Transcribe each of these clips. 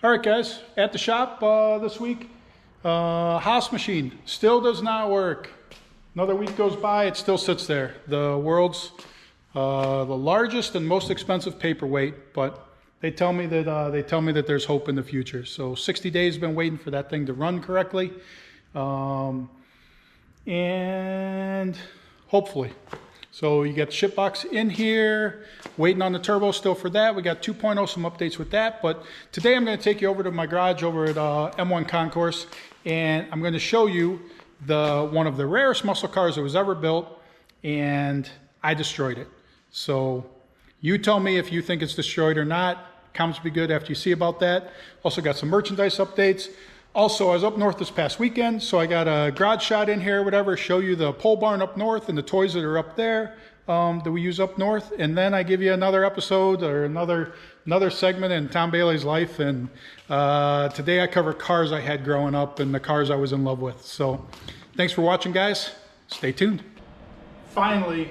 All right, guys, at the shop this week, Haas machine still does not work. Another week goes by, it still sits there. The world's the largest and most expensive paperweight, but they tell me that there's hope in the future. So 60 days been waiting for that thing to run correctly, and hopefully. So you got the ship box in here, waiting on the turbo still for that. We got 2.0, some updates with that. But today I'm going to take you over to my garage over at M1 Concourse, and I'm going to show you one of the rarest muscle cars that was ever built, and I destroyed it. So you tell me if you think it's destroyed or not. Comments will be good after you see about that. Also got some merchandise updates. Also, I was up north this past weekend, so I got a garage shot in here, whatever, show you the pole barn up north and the toys that are up there that we use up north. And then I give you another episode or another segment in Tom Bailey's life. And today I cover cars I had growing up and the cars I was in love with. So thanks for watching, guys. Stay tuned. Finally,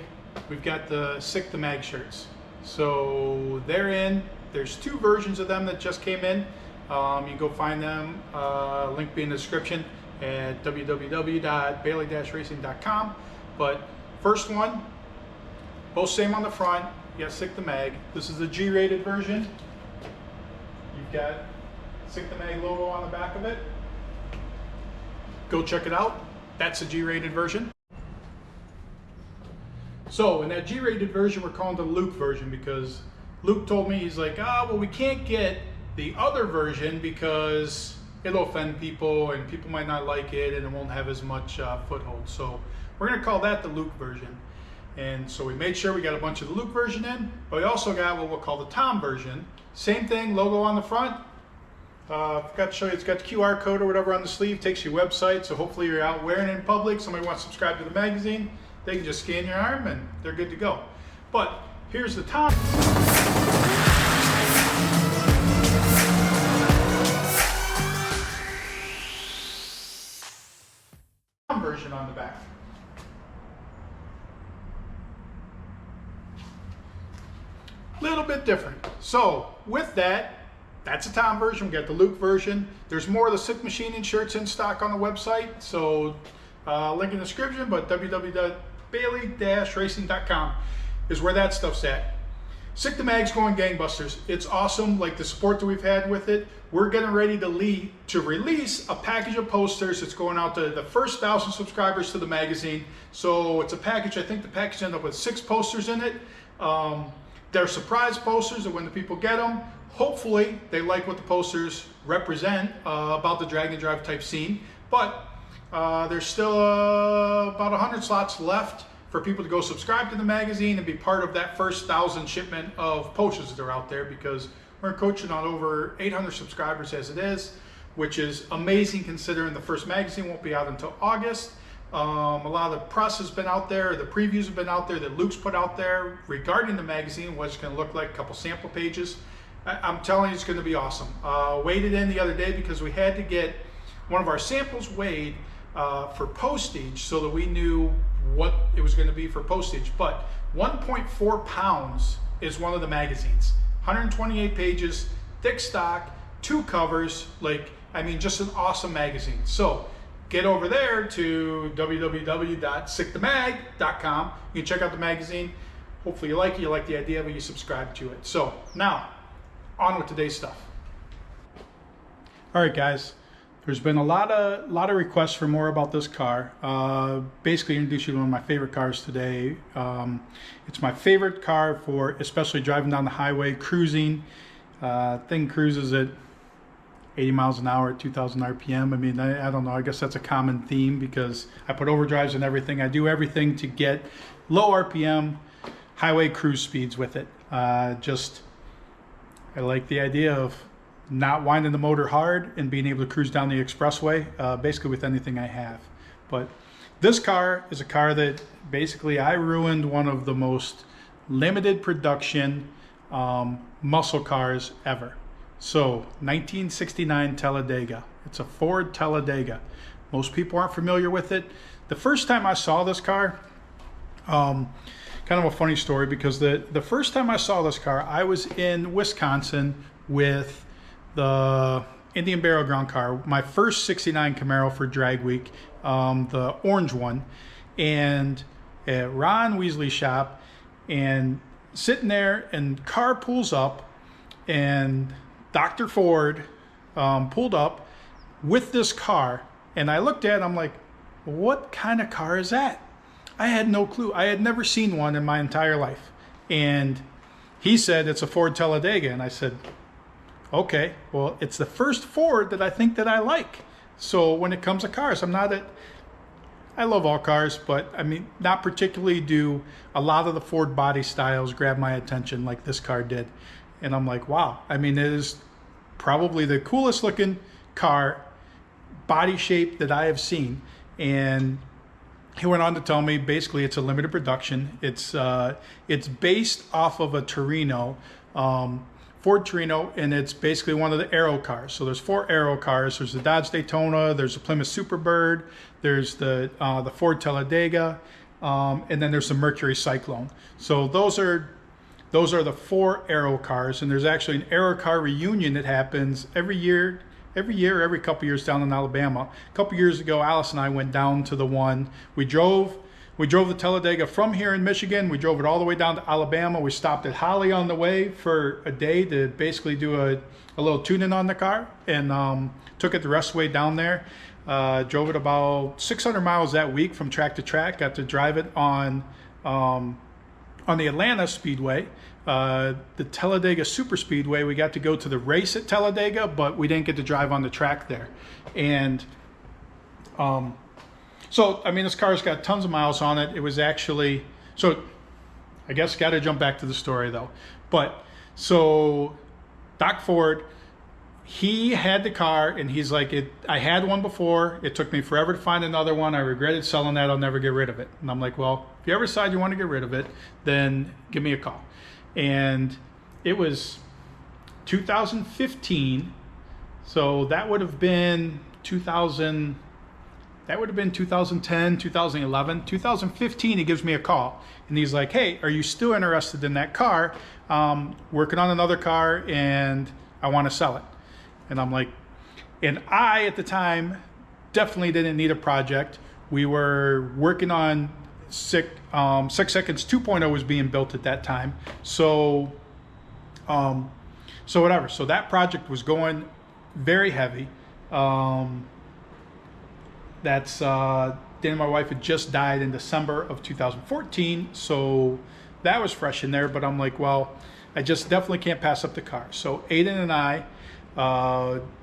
we've got the Sick the Mag shirts. So they're in. There's two versions of them that just came in. You can go find them, link be in the description at www.bailey-racing.com. But first one, both same on the front. You got Sick the Mag. This is the G-rated version. You've got Sick the Mag logo on the back of it. Go check it out. That's the G-rated version. So in that G-rated version, we're calling it the Luke version because Luke told me, he's like, well, we can't get the other version because it'll offend people and people might not like it and it won't have as much foothold. So we're going to call that the Luke version. And so we made sure we got a bunch of the Luke version in, but we also got what we'll call the Tom version. Same thing, logo on the front. Forgot to show you, it's got the QR code or whatever on the sleeve, takes you to your website. So hopefully you're out wearing it in public, somebody wants to subscribe to the magazine, they can just scan your arm and they're good to go. But here's the Tom. Version on the back. Little bit different. So with that, that's a Tom version. We got the Luke version. There's more of the Sick Machining shirts in stock on the website. So link in the description, but www.bailey-racing.com is where that stuff's at. Sick the Mag's going gangbusters. It's awesome, like the support that we've had with it. We're getting ready to release a package of posters that's going out to the first 1,000 subscribers to the magazine. So it's a package, I think the package ended up with 6 posters in it. They're surprise posters, and when the people get them, hopefully they like what the posters represent about the drag and drive type scene. But there's still about 100 slots left for people to go subscribe to the magazine and be part of that first 1,000 shipment of posters that are out there, because we're coaching on over 800 subscribers as it is, which is amazing considering the first magazine won't be out until August. A lot of the press has been out there, the previews have been out there that Luke's put out there regarding the magazine, what it's going to look like, a couple sample pages. I'm telling you, it's going to be awesome. Weighed it in the other day because we had to get one of our samples weighed for postage so that we knew what it was going to be for postage. But 1.4 pounds is one of the magazines. 128 pages, thick stock, 2 covers, just an awesome magazine. So get over there to www.sickthemag.com. You can check out the magazine. Hopefully you like it, you like the idea of it, you subscribe to it. So now, on with today's stuff. All right, guys. There's been a lot of requests for more about this car. Basically introduce you to one of my favorite cars today. It's my favorite car for especially driving down the highway, cruising. Thing cruises at 80 miles an hour at 2,000 RPM. I mean, I don't know, I guess that's a common theme because I put overdrives and everything. I do everything to get low RPM, highway cruise speeds with it. I like the idea of not winding the motor hard and being able to cruise down the expressway, basically with anything I have. But this car is a car that basically I ruined one of the most limited production muscle cars ever. So 1969 Talladega. It's a Ford Talladega. Most people aren't familiar with it. The first time I saw this car, kind of a funny story, because the first time I saw this car, I was in Wisconsin with the Indian Burial Ground car, my first 69 Camaro for drag week, the orange one, and at Ron Weasley's shop, and sitting there, and car pulls up, and Dr. Ford pulled up with this car, and I looked at it, I'm like, what kind of car is that? I had no clue. I had never seen one in my entire life. And he said it's a Ford Talladega, and I said, okay, well, it's the first Ford that I think that I like. So when it comes to cars, I love all cars, but I mean, not particularly do a lot of the Ford body styles grab my attention like this car did. And I'm like, wow, I mean, it is probably the coolest looking car, body shape that I have seen. And he went on to tell me basically it's a limited production. It's based off of a Torino, Ford Torino, and it's basically one of the Aero cars. So there's 4 Aero cars. There's the Dodge Daytona, there's the Plymouth Superbird, there's the Ford Talladega, and then there's the Mercury Cyclone. So those are the 4 Aero cars, and there's actually an Aero car reunion that happens every couple years down in Alabama. A couple years ago, Alice and I went down to the one. We drove the Talladega from here in Michigan. We drove it all the way down to Alabama. We stopped at Holly on the way for a day to basically do a little tuning on the car, and took it the rest of the way down there. Drove it about 600 miles that week from track to track. Got to drive it on the Atlanta Speedway, the Talladega Super Speedway. We got to go to the race at Talladega, but we didn't get to drive on the track there. And so, I mean, this car's got tons of miles on it. It was actually, so I guess got to jump back to the story though. But so Doc Ford, he had the car, and he's like, I had one before. It took me forever to find another one. I regretted selling that. I'll never get rid of it. And I'm like, well, if you ever decide you want to get rid of it, then give me a call. And it was 2015. So that would have been 2010, 2011, 2015. He gives me a call, and he's like, hey, are you still interested in that car? Working on another car, and I want to sell it. And I'm like, and I, at the time, definitely didn't need a project. We were working on 6 Seconds 2.0 was being built at that time. So whatever. So that project was going very heavy. Dan and my wife had just died in December of 2014. So that was fresh in there. But I'm like, well, I just definitely can't pass up the car. So Aiden and I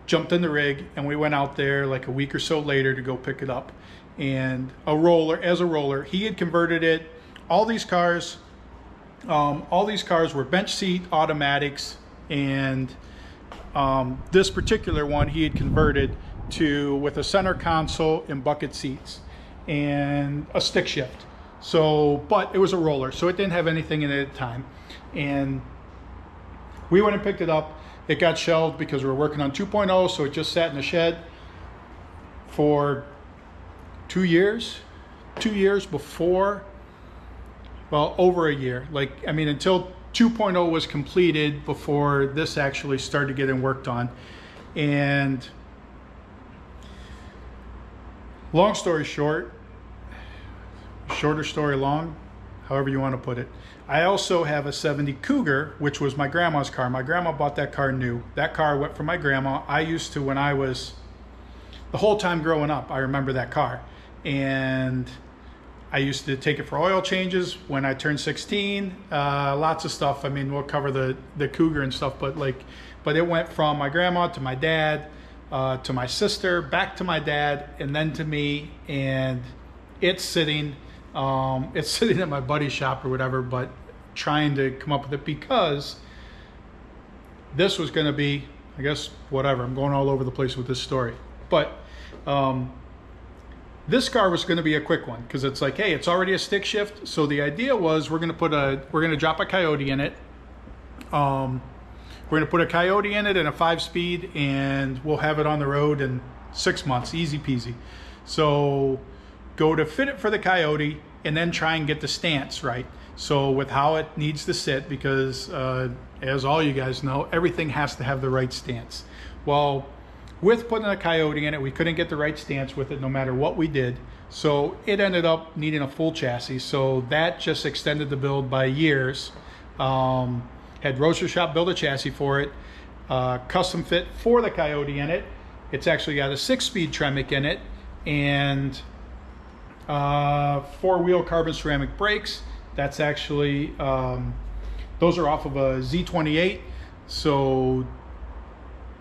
jumped in the rig, and we went out there like a week or so later to go pick it up. And as a roller, he had converted it. All these cars were bench seat automatics, and this particular one he had converted to with a center console and bucket seats and a stick shift. So, but it was a roller, so it didn't have anything in it at the time. And we went and picked it up. It got shelved because we were working on 2.0, so it just sat in the shed for 2 years before, well, over a year. Like, I mean, until 2.0 was completed before this actually started getting worked on. And long story short, shorter story long, however you want to put it, I also have a 70 Cougar, which was my grandma's car. My grandma bought that car new. That car went for my grandma. I used to, when I was, the whole time growing up, I remember that car. And I used to take it for oil changes when I turned 16, lots of stuff. I mean, we'll cover the Cougar and stuff, but it went from my grandma to my dad, to my sister, back to my dad, and then to me. And it's sitting at my buddy's shop or whatever, but trying to come up with it because this was going to be, I guess, whatever. I'm going all over the place with this story, but this car was going to be a quick one because it's like, hey, it's already a stick shift. So the idea was we're going to drop a Coyote in it. We're going to put a Coyote in it and a 5-speed, and we'll have it on the road in 6 months, easy peasy. So go to fit it for the Coyote, and then try and get the stance right. So with how it needs to sit, because as all you guys know, everything has to have the right stance. Well, with putting a Coyote in it, we couldn't get the right stance with it no matter what we did. So it ended up needing a full chassis. So that just extended the build by years. Had Roadster Shop build a chassis for it, custom fit for the Coyote in it. It's actually got a 6-speed Tremec in it, and 4-wheel carbon ceramic brakes. That's actually, those are off of a Z28. So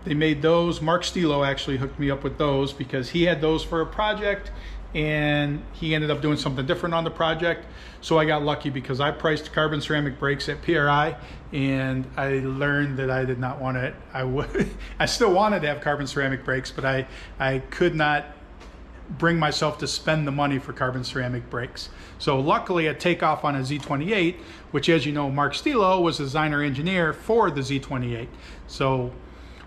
they made those. Mark Stilo actually hooked me up with those because he had those for a project and he ended up doing something different on the project. So I got lucky because I priced carbon ceramic brakes at PRI, and I learned that I did not want it. I still wanted to have carbon ceramic brakes, but I could not bring myself to spend the money for carbon ceramic brakes. So luckily at Takeoff on a Z28, which, as you know, Mark Stilo was the designer engineer for the Z28. So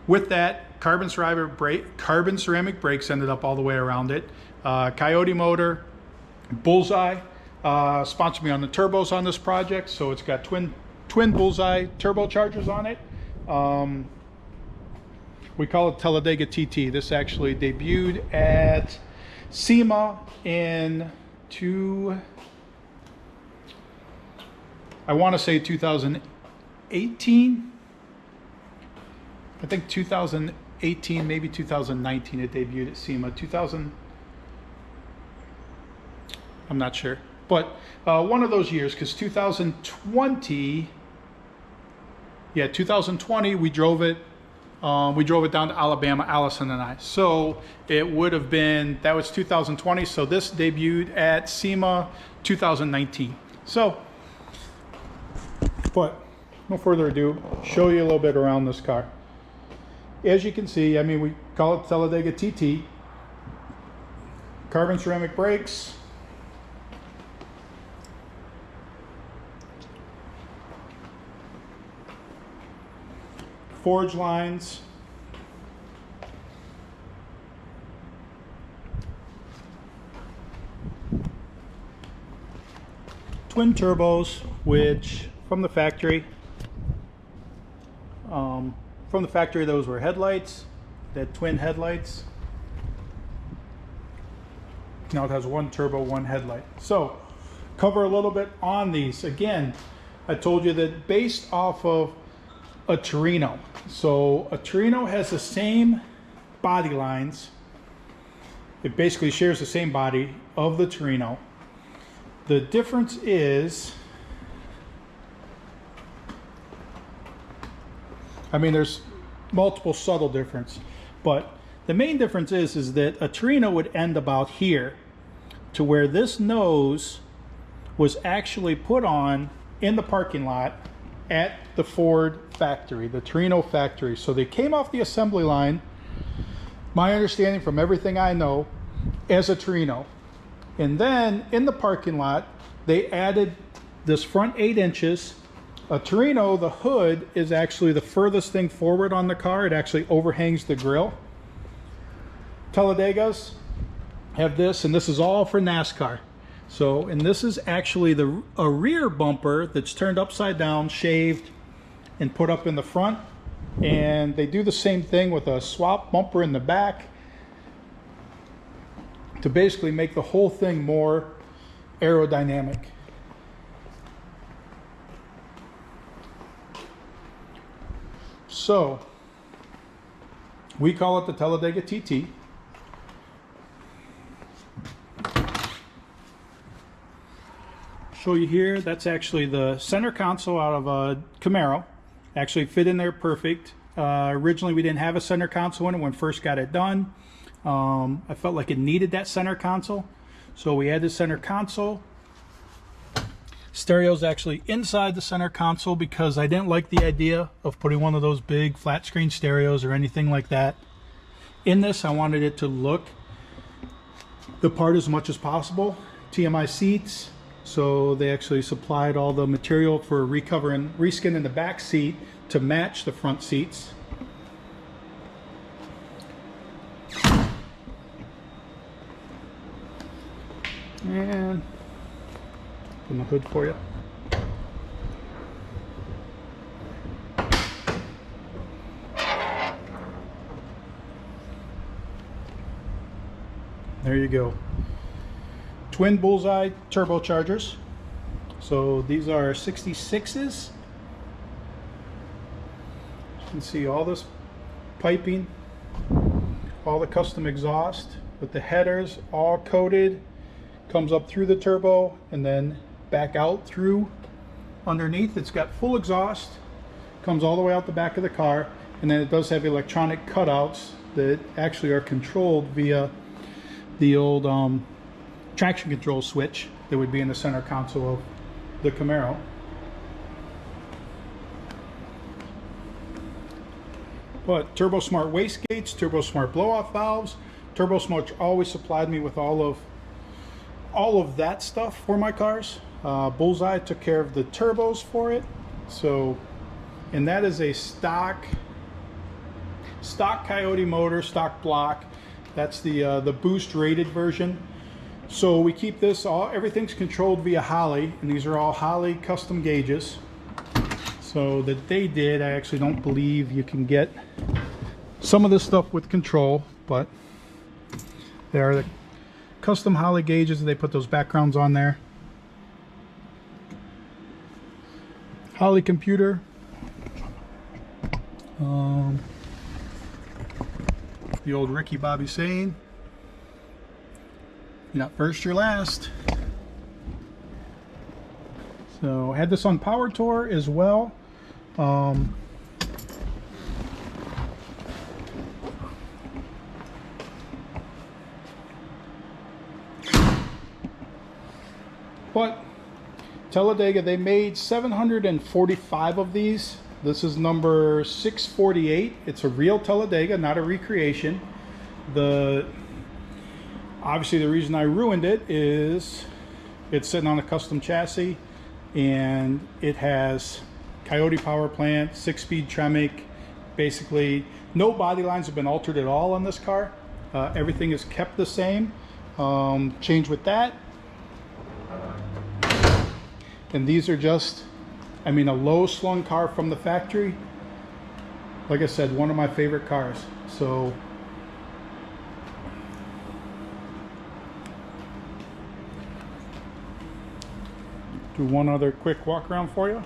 with that, carbon ceramic brakes ended up all the way around it. Coyote motor, Bullseye sponsored me on the turbos on this project, so it's got twin Bullseye turbochargers on it. We call it Talladega TT. This actually debuted at SEMA in I want to say 2018. I think 2018, maybe 2019 it debuted at SEMA. 2000, I'm not sure. But one of those years, because 2020, yeah, 2020, we drove it down to Alabama, Allison and I. So it would have been, that was 2020. So this debuted at SEMA 2019. So, but no further ado, show you a little bit around this car. As you can see, I mean, we call it Talladega TT. Carbon ceramic brakes. Forge lines. Twin turbos, which from the factory, those were headlights. They had twin headlights. Now it has one turbo, one headlight. So, cover a little bit on these. Again, I told you that based off of a Torino. So a Torino has the same body lines. It basically shares the same body of the Torino. The difference is, I mean, there's multiple subtle difference, but the main difference is that a Torino would end about here, to where this nose was actually put on in the parking lot at the Ford factory, the Torino factory. So they came off the assembly line, my understanding from everything I know, as a Torino. And then in the parking lot, they added this front 8 inches. A Torino, the hood is actually the furthest thing forward on the car. It actually overhangs the grille. Talladegas have this, and this is all for NASCAR. So, and this is actually a rear bumper that's turned upside down, shaved, and put up in the front. And they do the same thing with a swap bumper in the back to basically make the whole thing more aerodynamic. So, we call it the Talladega TT. Show you here, that's actually the center console out of a Camaro. Actually fit in there perfect. Originally we didn't have a center console in it when first got it done. I felt like it needed that center console, so we added center console. Stereo's actually inside the center console because I didn't like the idea of putting one of those big flat screen stereos or anything like that in this. I wanted it to look the part as much as possible. TMI seats, so they actually supplied all the material for recovering, reskinning the back seat to match the front seats. And open the hood for you. There you go. Twin bullseye turbochargers. So these are 66s. You can see all this piping, all the custom exhaust with the headers all coated, comes up through the turbo and then back out through underneath. It's got full exhaust, comes all the way out the back of the car, and then it does have electronic cutouts that actually are controlled via the old traction control switch that would be in the center console of the Camaro. But Turbo Smart wastegates, Turbo Smart blow-off valves. Turbo Smart always supplied me with all of that stuff for my cars. Bullseye took care of the turbos for it. So, and that is a stock Coyote motor, stock block. That's the boost rated version. So we keep this everything's controlled via Holley, and these are all Holley custom gauges. So that they did, I actually don't believe you can get some of this stuff with control, but they are the custom Holley gauges. They put those backgrounds on there. Holley computer. The old Ricky Bobby saying, "You're not first, you're last." So I had this on Power Tour as well. But Talladega, they made 745 of these. This is number 648. It's a real Talladega, not a recreation. Obviously the reason I ruined it is it's sitting on a custom chassis, and it has Coyote power plant, 6-speed Tremec. Basically no body lines have been altered at all on this car. Everything is kept the same. Change with that. And these are just, I mean, a low slung car from the factory. Like I said, one of my favorite cars. So do one other quick walk around for you.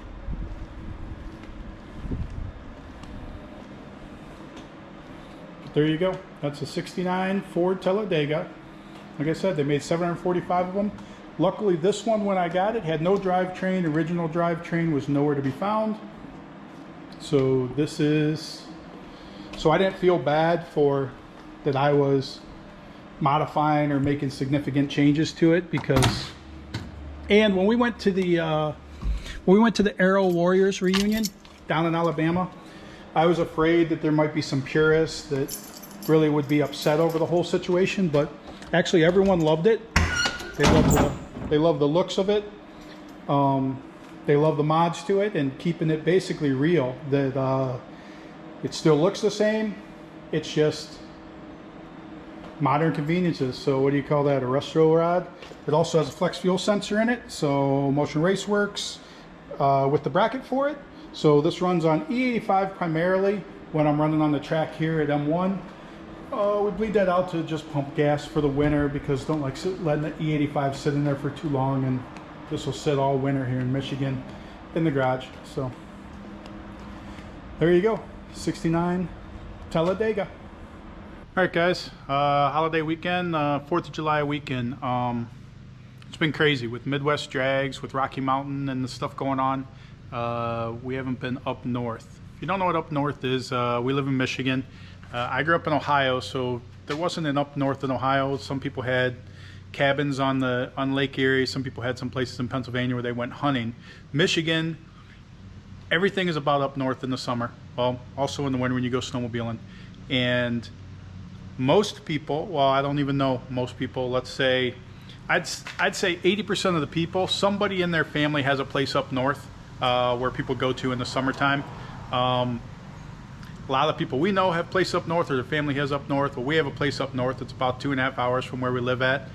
But there you go. That's a 69 Ford Talladega. Like I said, they made 745 of them. Luckily, this one, when I got it, had no drivetrain. Original drivetrain was nowhere to be found. So this is, so I didn't feel bad for that I was modifying or making significant changes to it, because, and when we went to the Aero Warriors reunion down in Alabama, I was afraid that there might be some purists that really would be upset over the whole situation, but actually everyone loved it. They love the looks of it. They love the mods to it and keeping it basically real. That it still looks the same. It's just modern conveniences. So what do you call that? A resto rod. It also has a flex fuel sensor in it. So Motion Race works with the bracket for it. So this runs on E85 primarily when I'm running on the track here at M1. We bleed that out to just pump gas for the winter, because don't like letting the E85 sit in there for too long, and this will sit all winter here in Michigan in the garage. So there you go, 69 Talladega. All right, guys, holiday weekend, 4th of July weekend. It's been crazy with Midwest drags, with Rocky Mountain and the stuff going on. We haven't been up north. If you don't know what up north is, we live in Michigan. I grew up in Ohio, so there wasn't an up north in Ohio. Some people had cabins on Lake Erie. Some people had some places in Pennsylvania where they went hunting. Michigan, everything is about up north in the summer. Well, also in the winter when you go snowmobiling. And most people, well, I don't even know most people, let's say, I'd say 80% of the people, somebody in their family has a place up north where people go to in the summertime. A lot of the people we know have place up north, or their family has up north. Well, we have a place up north. It's about 2.5 hours from where we live at.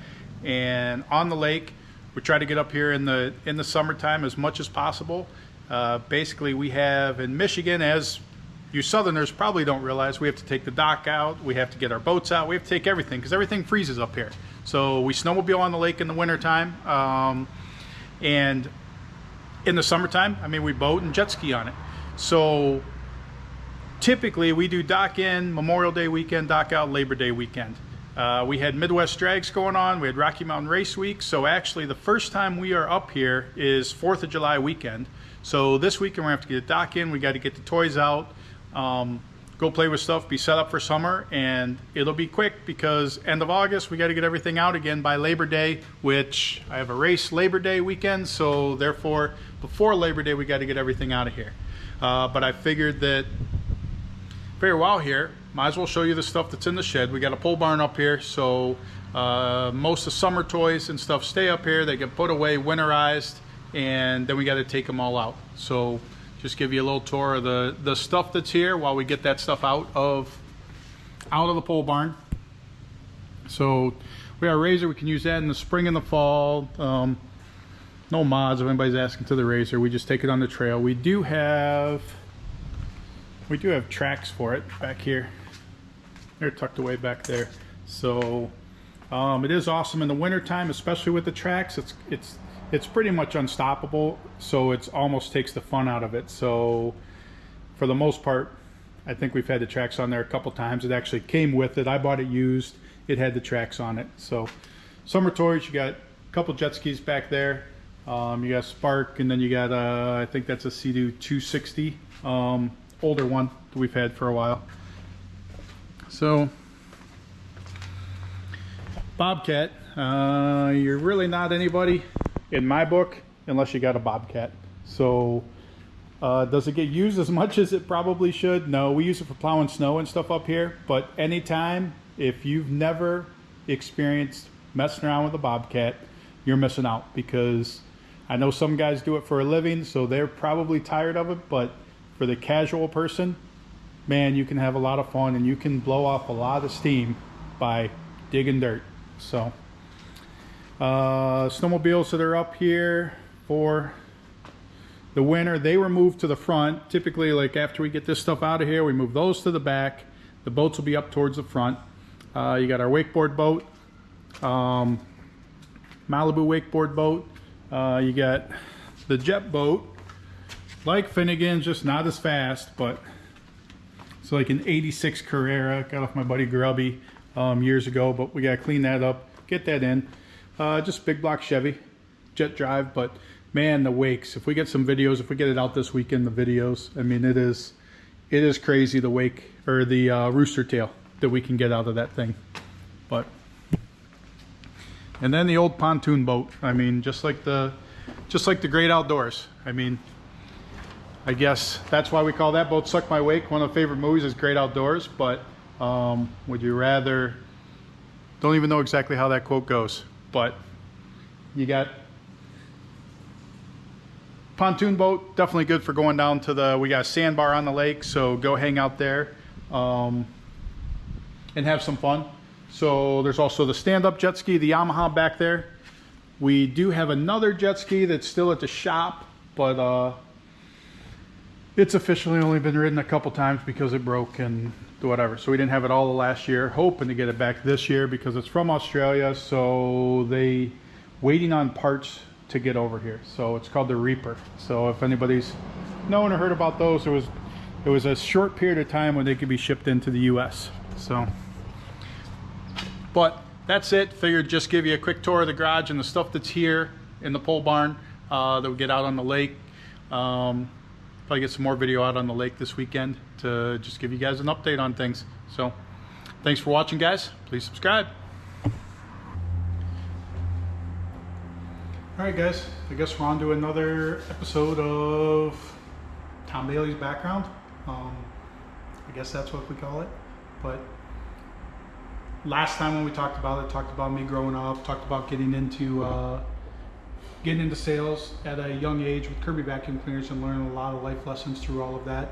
and on the lake. We try to get up here in the summertime as much as possible. Basically, we have in Michigan, as you Southerners probably don't realize, we have to take the dock out, we have to get our boats out, we have to take everything because everything freezes up here. So we snowmobile on the lake in the wintertime, and in the summertime, I mean, we boat and jet ski on it. So typically we do dock in Memorial Day weekend, dock out Labor Day weekend. We had Midwest Drags going on, we had Rocky Mountain Race Week, so actually the first time we are up here is 4th of July weekend. So this weekend we're going to have to get a dock in, we got to get the toys out, go play with stuff, be set up for summer, and it'll be quick because end of August we got to get everything out again by Labor Day, which I have a race Labor Day weekend, so therefore before Labor Day we got to get everything out of here. But I figured that very well here, might as well show you the stuff that's in the shed. We got a pole barn up here, so most of the summer toys and stuff stay up here. They get put away, winterized, and then we got to take them all out. So just give you a little tour of the stuff that's here while we get that stuff out of the pole barn. So we got a razor, we can use that in the spring and the fall. No mods if anybody's asking to the razor, we just take it on the trail. We do have tracks for it back here. They're tucked away back there. So it is awesome in the winter time, especially with the tracks. It's pretty much unstoppable, so it almost takes the fun out of it. So for the most part, I think we've had the tracks on there a couple times. It actually came with it. I bought it used. It had the tracks on it. So summer toys, you got a couple jet skis back there. You got Spark, and then you got I think that's a Sea-Doo 260, older one that we've had for a while. So Bobcat, you're really not anybody in my book unless you got a Bobcat. So does it get used as much as it probably should? No, we use it for plowing snow and stuff up here, but anytime, if you've never experienced messing around with a Bobcat, you're missing out, because I know some guys do it for a living, so they're probably tired of it, but for the casual person, man, you can have a lot of fun and you can blow off a lot of steam by digging dirt. So snowmobiles that are up here for the winter, they were moved to the front. Typically, like after we get this stuff out of here, we move those to the back. The boats will be up towards the front. You got our wakeboard boat, Malibu wakeboard boat. You got the jet boat, like Finnegan's, just not as fast, but it's like an 86 Carrera. Got off my buddy Grubby years ago, but we got to clean that up, get that in. Just big block Chevy, jet drive, but man, the wakes. If we get some videos, if we get it out this weekend, the videos, I mean, it is crazy, the wake, or the rooster tail that we can get out of that thing. But and then the old pontoon boat. I mean, just like the great outdoors. I mean, I guess that's why we call that boat Suck My Wake. One of the favorite movies is Great Outdoors, but would you rather, don't even know exactly how that quote goes, but you got pontoon boat, definitely good for going down to we got a sandbar on the lake, so go hang out there and have some fun. So there's also the stand-up jet ski, the Yamaha back there. We do have another jet ski that's still at the shop, but it's officially only been ridden a couple times because it broke and whatever. So we didn't have it all the last year, hoping to get it back this year because it's from Australia, so they waiting on parts to get over here. So it's called the Reaper. So if anybody's known or heard about those, it was a short period of time when they could be shipped into the US. So, but that's it. Figured just give you a quick tour of the garage and the stuff that's here in the pole barn that we get out on the lake. Probably get some more video out on the lake this weekend to just give you guys an update on things. So thanks for watching, guys. Please subscribe. All right, guys, I guess we're on to another episode of Tom Bailey's Background. I guess that's what we call it. But last time when we talked about me growing up, talked about getting into sales at a young age with Kirby vacuum cleaners and learning a lot of life lessons through all of that.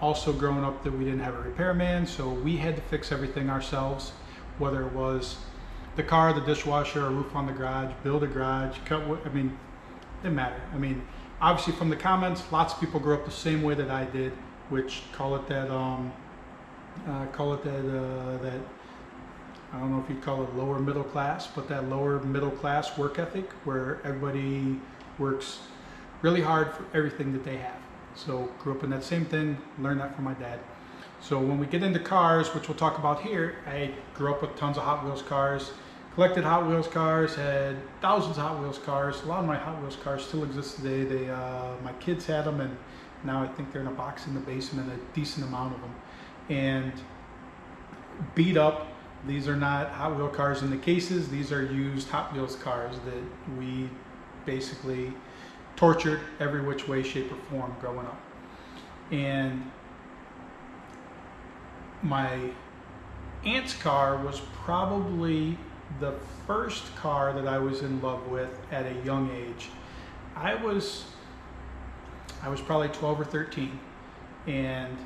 Also growing up that we didn't have a repairman, so we had to fix everything ourselves, whether it was the car, the dishwasher, a roof on the garage, build a garage, cut wood. I mean, it didn't matter. I mean, obviously from the comments, lots of people grew up the same way that I did, which call it that that I don't know if you'd call it lower middle class, but that lower middle class work ethic where everybody works really hard for everything that they have. So grew up in that same thing, learned that from my dad. So when we get into cars, which we'll talk about here, I grew up with tons of Hot Wheels cars, collected Hot Wheels cars, had thousands of Hot Wheels cars. A lot of my Hot Wheels cars still exist today. My kids had them, and now I think they're in a box in the basement, a decent amount of them. And beat up, these are not Hot Wheel cars in the cases, these are used Hot Wheels cars that we basically tortured every which way, shape, or form growing up. And my aunt's car was probably the first car that I was in love with at a young age. I was probably 12 or 13, and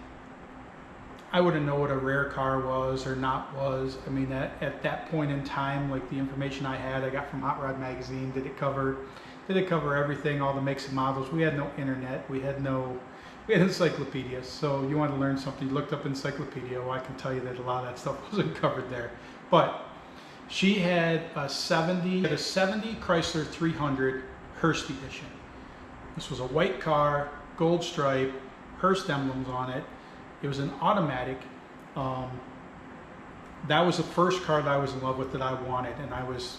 I wouldn't know what a rare car was or not was. I mean, at that point in time, like the information I had, I got from Hot Rod Magazine. Did it cover everything, all the makes and models? We had no internet. We had encyclopedias. So you want to learn something, you looked up encyclopedia. Well, I can tell you that a lot of that stuff wasn't covered there. But she had a 70 Chrysler 300 Hearst edition. This was a white car, gold stripe, Hearst emblems on it. It was an automatic. That was the first car that I was in love with that I wanted, and I was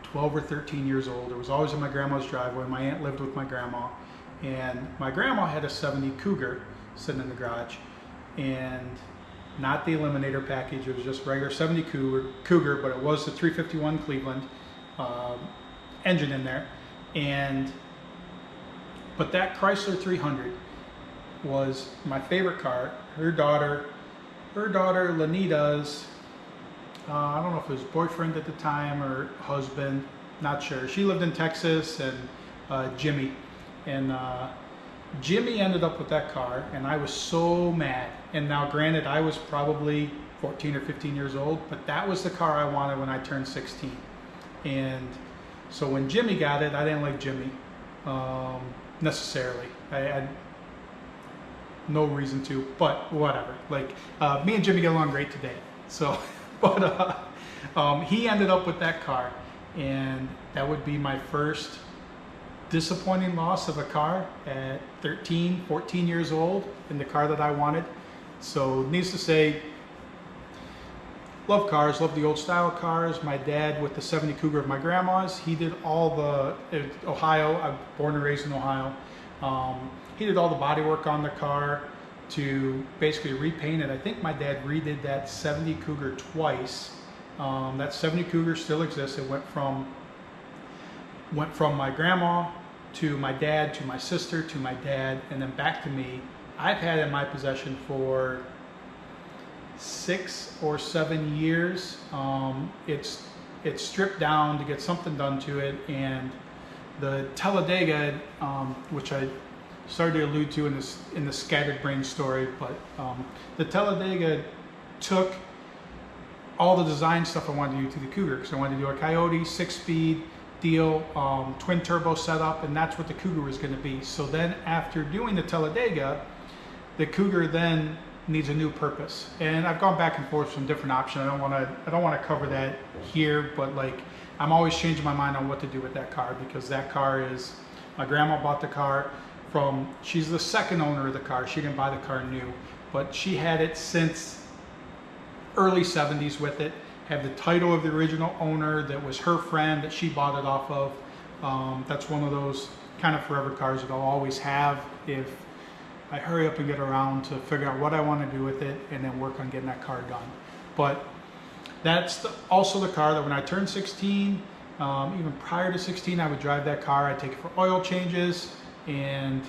12 or 13 years old. It was always in my grandma's driveway. My aunt lived with my grandma, and my grandma had a 70 Cougar sitting in the garage, and not the Eliminator package. It was just regular 70 Cougar, but it was the 351 Cleveland engine in there. But that Chrysler 300 was my favorite car. Her daughter Lanita's, I don't know if it was boyfriend at the time or husband, not sure. She lived in Texas, and Jimmy. And Jimmy ended up with that car, and I was so mad. And now granted, I was probably 14 or 15 years old, but that was the car I wanted when I turned 16. And so when Jimmy got it, I didn't like Jimmy necessarily. I had no reason to, but whatever. Like me and Jimmy get along great today. So, but he ended up with that car, and that would be my first disappointing loss of a car at 13, 14 years old in the car that I wanted. So needless to say, love cars, love the old style cars. My dad, with the 70 Cougar of my grandma's, he did all the, Ohio, I'm born and raised in Ohio. He did all the body work on the car to basically repaint it. I think my dad redid that 70 Cougar twice. That 70 Cougar still exists. It went from my grandma to my dad, to my sister, to my dad, and then back to me. I've had it in my possession for 6 or 7 years. It's stripped down to get something done to it, and the Talladega, which I started to allude to in the scattered brain story, but the Talladega took all the design stuff I wanted to do to the Cougar, because I wanted to do a Coyote 6-speed deal, twin turbo setup, and that's what the Cougar was going to be. So then after doing the Talladega, the Cougar then needs a new purpose, and I've gone back and forth from different options. I don't want to cover that here, but like I'm always changing my mind on what to do with that car, because that car is, my grandma bought the car from, she's the second owner of the car. She didn't buy the car new, but she had it since early 70s with it, had the title of the original owner that was her friend that she bought it off of. That's one of those kind of forever cars that I'll always have if I hurry up and get around to figure out what I want to do with it and then work on getting that car done. But that's also the car that when I turned 16, even prior to 16, I would drive that car. I'd take it for oil changes, and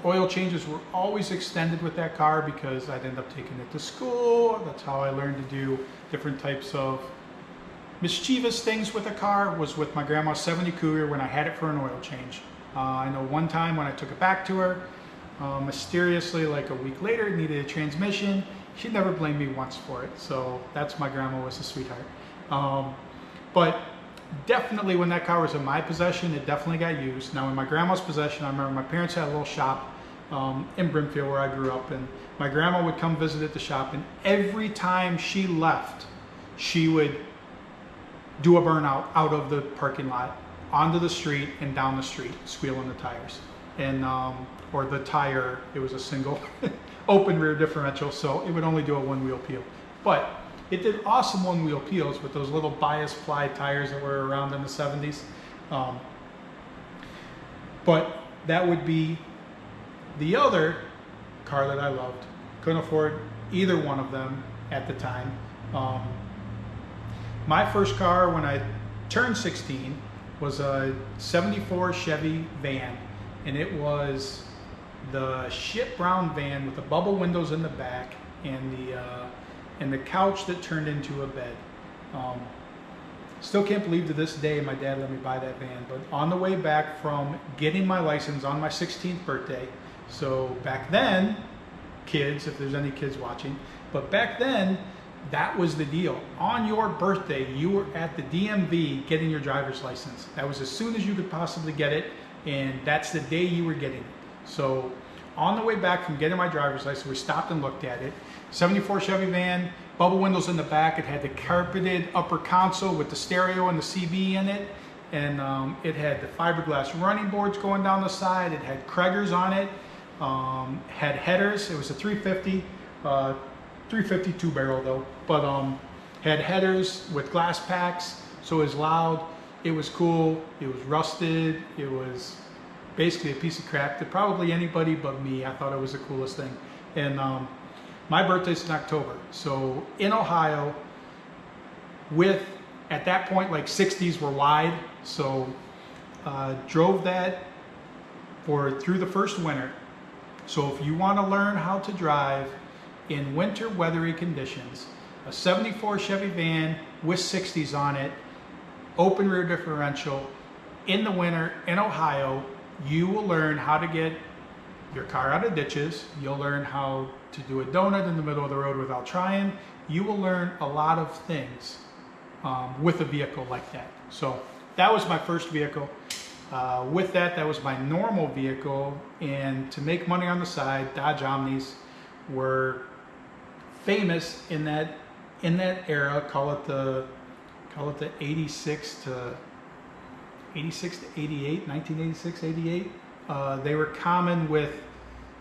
oil changes were always extended with that car because I'd end up taking it to school. That's how I learned to do different types of mischievous things with a car, was with my grandma's 70 Cougar when I had it for an oil change. I know one time when I took it back to her, mysteriously, like a week later, it needed a transmission. She never blamed me once for it. So that's, my grandma was a sweetheart. But definitely when that car was in my possession, it definitely got used. Now in my grandma's possession, I remember my parents had a little shop in Brimfield where I grew up, and my grandma would come visit at the shop, and every time she left, she would do a burnout out of the parking lot onto the street and down the street, squealing the tires. And or the tire, it was a single open rear differential, so it would only do a one-wheel peel. But it did awesome one-wheel peels with those little bias ply tires that were around in the 70s. But that would be the other car that I loved. Couldn't afford either one of them at the time. My first car when I turned 16 was a 74 Chevy van, and it was the shit brown van with the bubble windows in the back and the couch that turned into a bed. Still can't believe to this day my dad let me buy that van. But on the way back from getting my license on my 16th birthday, so back then, kids, if there's any kids watching, but back then, that was the deal. On your birthday, you were at the DMV getting your driver's license. That was as soon as you could possibly get it, and that's the day you were getting it. So on the way back from getting my driver's license, we stopped and looked at it. 74 Chevy van, bubble windows in the back. It had the carpeted upper console with the stereo and the CB in it. And it had the fiberglass running boards going down the side. It had Kraggers on it. Had headers. It was a 350. 352 barrel though, but had headers with glass packs, so it was loud, it was cool, it was rusted, it was basically a piece of crap to probably anybody but me. I thought it was the coolest thing. And my birthday's in October, so in Ohio, with at that point like 60s were wide, so drove that through the first winter. So if you want to learn how to drive in winter weathery conditions, a 74 Chevy van with 60s on it, open rear differential, in the winter in Ohio, you will learn how to get your car out of ditches. You'll learn how to do a donut in the middle of the road without trying. You will learn a lot of things with a vehicle like that. So that was my first vehicle. With that, that was my normal vehicle, and to make money on the side, Dodge Omnis were famous in that era. Call it the 86 to 88, 1986, 88. They were common with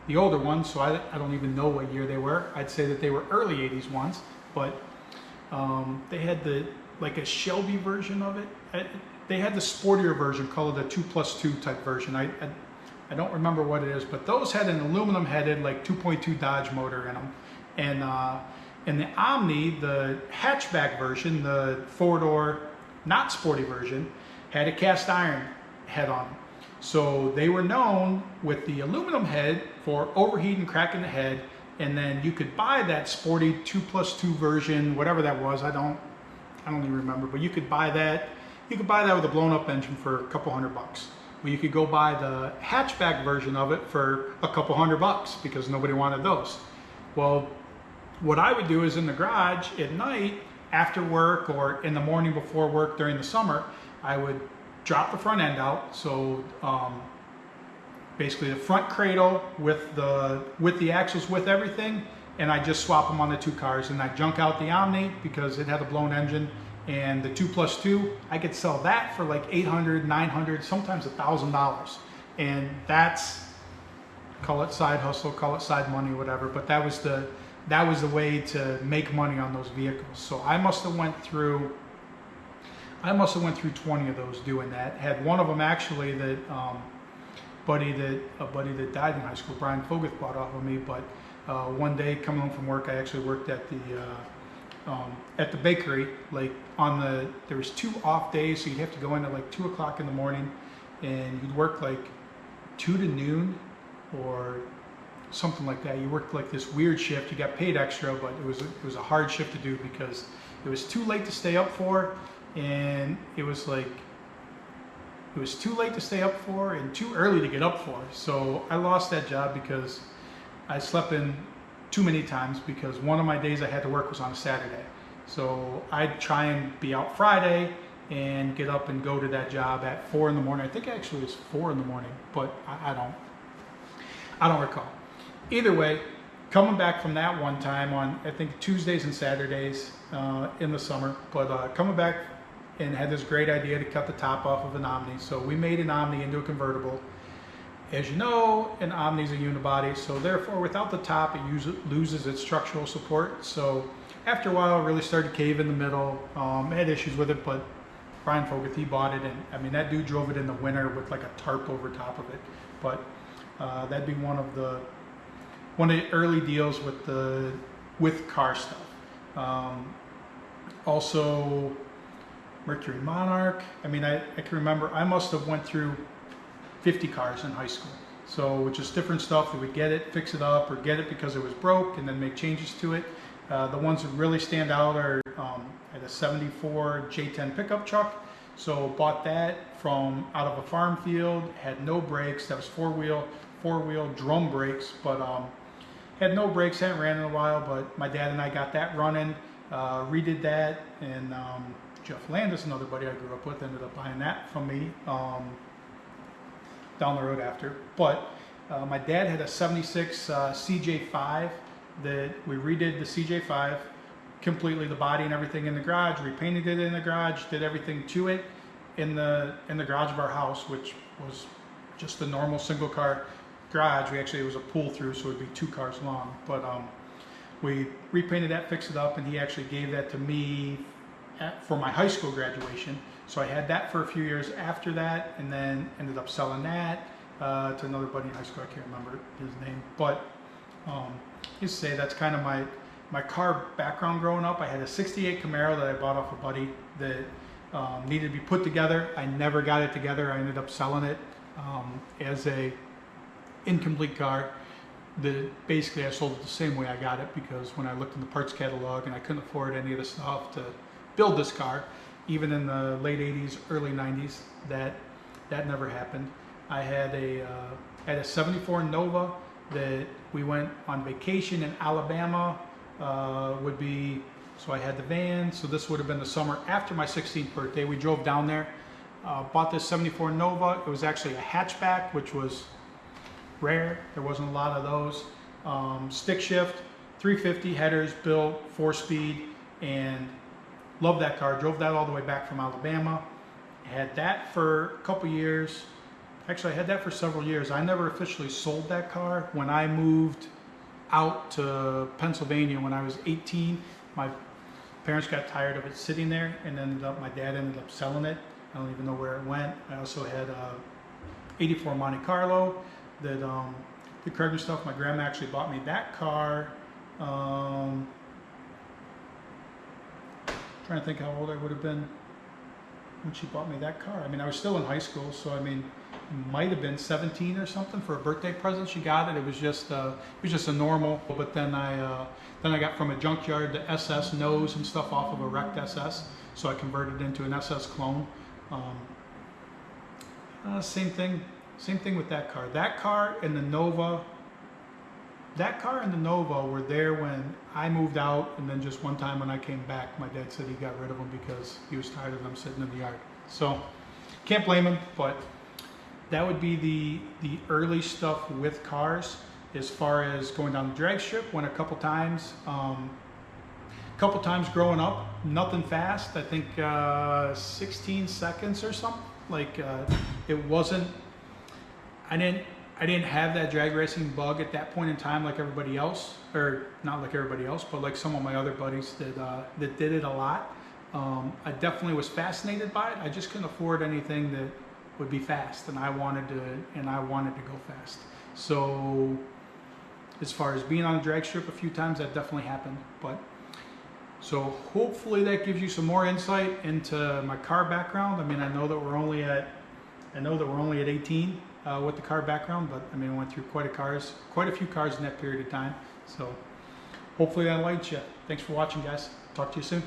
the older ones, so I don't even know what year they were. I'd say that they were early 80s ones, but they had like a Shelby version of it. They had the sportier version, called it a 2+2 type version. I don't remember what it is, but those had an aluminum headed like 2.2 Dodge motor in them. And the Omni, the hatchback version, the four-door, not sporty version, had a cast iron head on them. So they were known with the aluminum head for overheating, cracking the head, and then you could buy that sporty 2+2 version, whatever that was. I don't even remember, but you could buy that. You could buy that with a blown-up engine for a couple $100. Well, you could go buy the hatchback version of it for a couple $100 because nobody wanted those. Well, what I would do is in the garage at night after work or in the morning before work during the summer, I would drop the front end out. So basically the front cradle with the axles with everything, and I just swap them on the two cars, and I junk out the Omni because it had a blown engine. And the 2+2, I could sell that for like $800, $900, sometimes $1,000. And that's, call it side hustle, call it side money, whatever. But that was the way to make money on those vehicles. So I must have went through 20 of those doing that. Had one of them actually that a buddy that died in high school, Brian Foguth, bought off of me. But one day coming home from work, I actually worked at the bakery. Like there was 2 off days, so you'd have to go in at like 2 o'clock in the morning, and you'd work like 2 to noon or something like that. You worked like this weird shift. You got paid extra, but it was a hard shift to do because it was too late to stay up for, and it was too late to stay up for and too early to get up for. So I lost that job because I slept in too many times, because one of my days I had to work was on a Saturday. So I'd try and be out Friday and get up and go to that job at 4 in the morning. I think actually it's 4 in the morning, but I don't recall. Either way, coming back from that one time on, I think Tuesdays and Saturdays in the summer, but coming back and had this great idea to cut the top off of an Omni. So we made an Omni into a convertible. As you know, an Omni is a unibody, so therefore without the top it loses its structural support. So after a while it really started to cave in the middle. I had issues with it, but Brian Fogarty, he bought it, and I mean that dude drove it in the winter with like a tarp over top of it. But that'd be one of the early deals with car stuff. Also Mercury Monarch. I mean I can remember I must have went through 50 cars in high school. So just different stuff that would get it, fix it up, or get it because it was broke and then make changes to it. The ones that really stand out are I had a 74 J10 pickup truck. So bought that from out of a farm field, had no brakes. That was four-wheel drum brakes, but had no brakes, hadn't ran in a while, but my dad and I got that running, redid that, and Jeff Landis, another buddy I grew up with, ended up buying that from me down the road after. But my dad had a 76 CJ5 that we redid the CJ5 completely, the body and everything in the garage, repainted it in the garage, did everything to it in the garage of our house, which was just a normal single car garage. It was a pull through, so it would be 2 cars long. But we repainted that, fixed it up, and he actually gave that to me for my high school graduation. So I had that for a few years after that, and then ended up selling that to another buddy in high school. I can't remember his name, but just say that's kind of my car background growing up. I had a 68 Camaro that I bought off a buddy that needed to be put together. I never got it together. I ended up selling it as a incomplete car. Basically I sold it the same way I got it, because when I looked in the parts catalog and I couldn't afford any of the stuff to build this car, even in the late 80s, early 90s, that never happened. I had a 74 Nova that we went on vacation in Alabama. So I had the van, so this would have been the summer after my 16th birthday. We drove down there, bought this 74 Nova. It was actually a hatchback, which was rare. There wasn't a lot of those. Stick shift, 350 headers built, 4-speed, and loved that car. Drove that all the way back from Alabama. Had that for a couple years. Actually, I had that for several years. I never officially sold that car. When I moved out to Pennsylvania when I was 18, my parents got tired of it sitting there, and my dad ended up selling it. I don't even know where it went. I also had a 84 Monte Carlo that the Krugman stuff. My grandma actually bought me that car. Trying to think how old I would have been when she bought me that car. I mean, I was still in high school, so I mean, might have been 17 or something for a birthday present. She got it. It was just a normal. But then I got from a junkyard the SS nose and stuff off of a wrecked SS, so I converted it into an SS clone. Same thing with that car. That car and the Nova. That car and the Nova were there when I moved out, and then just one time when I came back, my dad said he got rid of them because he was tired of them sitting in the yard. So can't blame him, but that would be the early stuff with cars. As far as going down the drag strip, went a couple times growing up, nothing fast. I think 16 seconds or something. Like it wasn't. I didn't have that drag racing bug at that point in time like everybody else, or not like everybody else, but like some of my other buddies that did it a lot. I definitely was fascinated by it. I just couldn't afford anything that would be fast, and I wanted to go fast. So as far as being on a drag strip a few times, that definitely happened. But so hopefully that gives you some more insight into my car background. I mean, I know that we're only at 18 with the car background, but I mean, I went through quite a few cars in that period of time. So hopefully that enlightens you. Thanks for watching, guys. Talk to you soon.